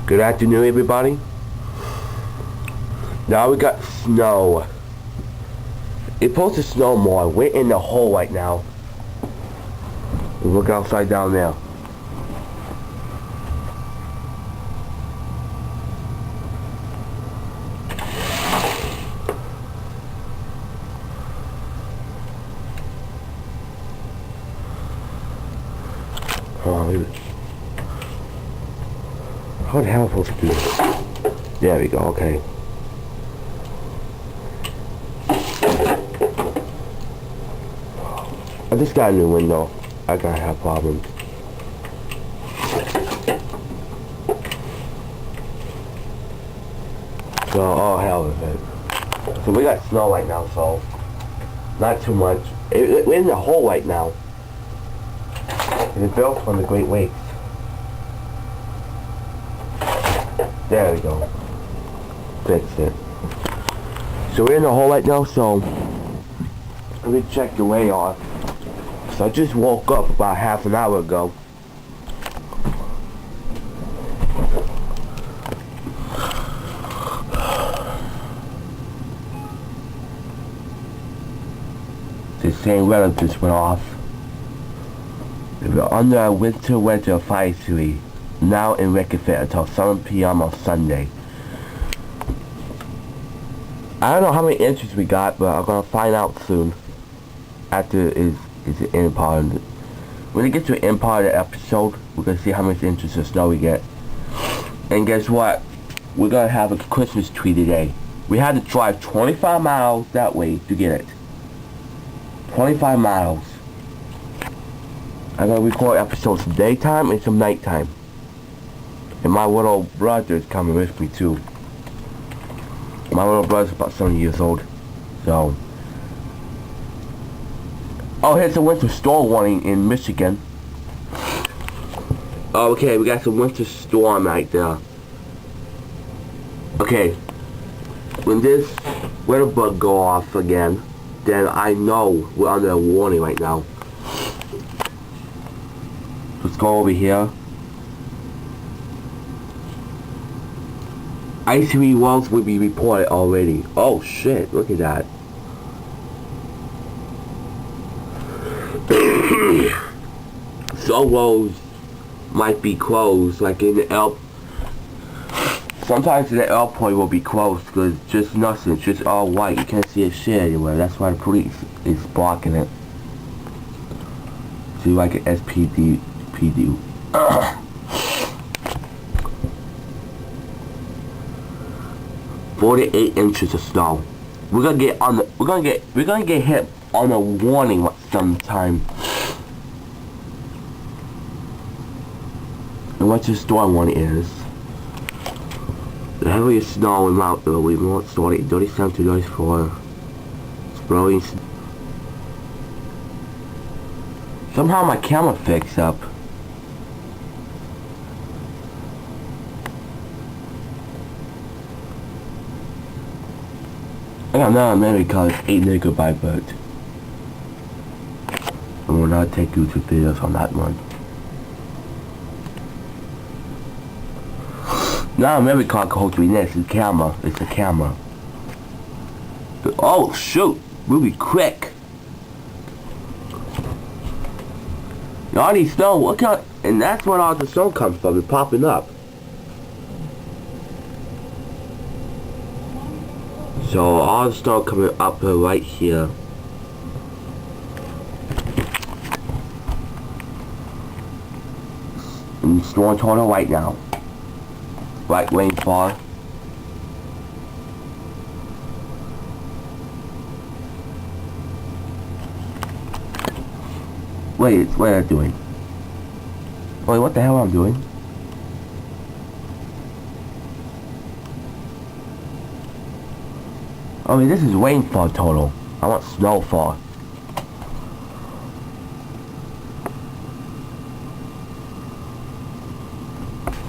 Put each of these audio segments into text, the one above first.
Good afternoon, everybody. Now we got snow. It's supposed to snow more. We're in the hole right now. Look outside down there. Oh, how the hell am I supposed to do this? There we go, okay. I just got a new window. I gotta have problems. So, oh hell with it. So we got snow right now, so not too much. We're in the hole right now. It's built from the Great Lakes. There we go. Fixed it. So we're in the hole right now, so let me check the way off. So I just woke up about half an hour ago. The same weather just went off. We're under a winter weather advisory, now in effect until 7 p.m. on Sunday. I don't know how many inches we got, but I'm gonna find out soon. After is the end part of it. When we get to the end part of the episode, we're gonna see how much inches of snow we get. And guess what? We're gonna have a Christmas tree today. We had to drive 25 miles that way to get it. 25 miles. I'm gonna record episodes some daytime and some nighttime. And my little brother is coming with me too. My little brother's about 7 years old. So. Oh, here's a winter storm warning in Michigan. Okay, we got some winter storm right there. Okay. When this weather bug go off again, then I know we're under a warning right now. Let's go over here. Icy walls will be reported already. Oh shit, look at that. Some roads might be closed, like in the airport. Sometimes the airport will be closed because just nothing, it's just all white. You can't see a shit anywhere. That's why the police is blocking it. See, like an SPD. 48 inches of snow. We're gonna get hit on a warning sometime. And what your storm warning is? The heaviest snow amount we won't start at 37 to 34. It's blowing. Somehow my camera fixed up. I got another memory card, 8 megabyte, but I will not take YouTube videos on that one. Now memory card can hold 3 minutes. It's a camera. It's a camera. Oh shoot! Movie quick. All these snow. Look out! And that's where all the snow comes from. It's popping up. So all the snow coming up right here. And storm tornado right now. Right rainfall. Wait, what am I doing? Wait, what the hell am I doing? I mean, this is rainfall total. I want snowfall.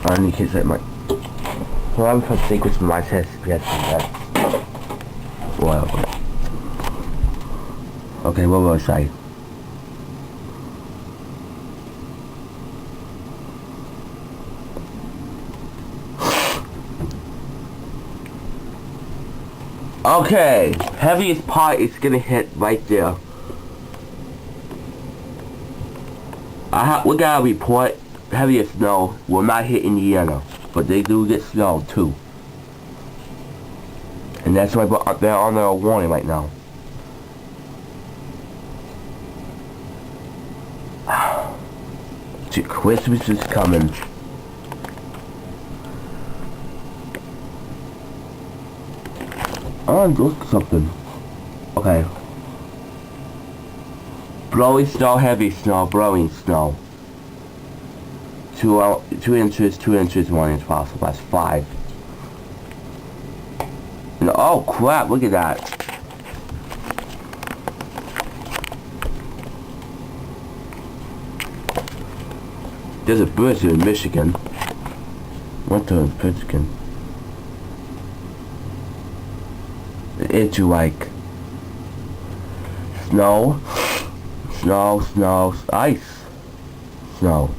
I need to set my... Well, I'm supposed to secrets from my test. Yes, that. Well. Okay, what will I say? Okay, heaviest part is gonna hit right there. We got a report. Heaviest snow will not hit Indiana, but they do get snow too. And that's why they're on their warning right now. Christmas is coming. Oh, look something. Okay. Blowing snow, heavy snow, blowing snow. 2 inches, 2 inches, 1 inch possible. That's 5. And, oh crap! Look at that. There's a blizzard in Michigan. Went to Michigan. It's like snow, ice, snow.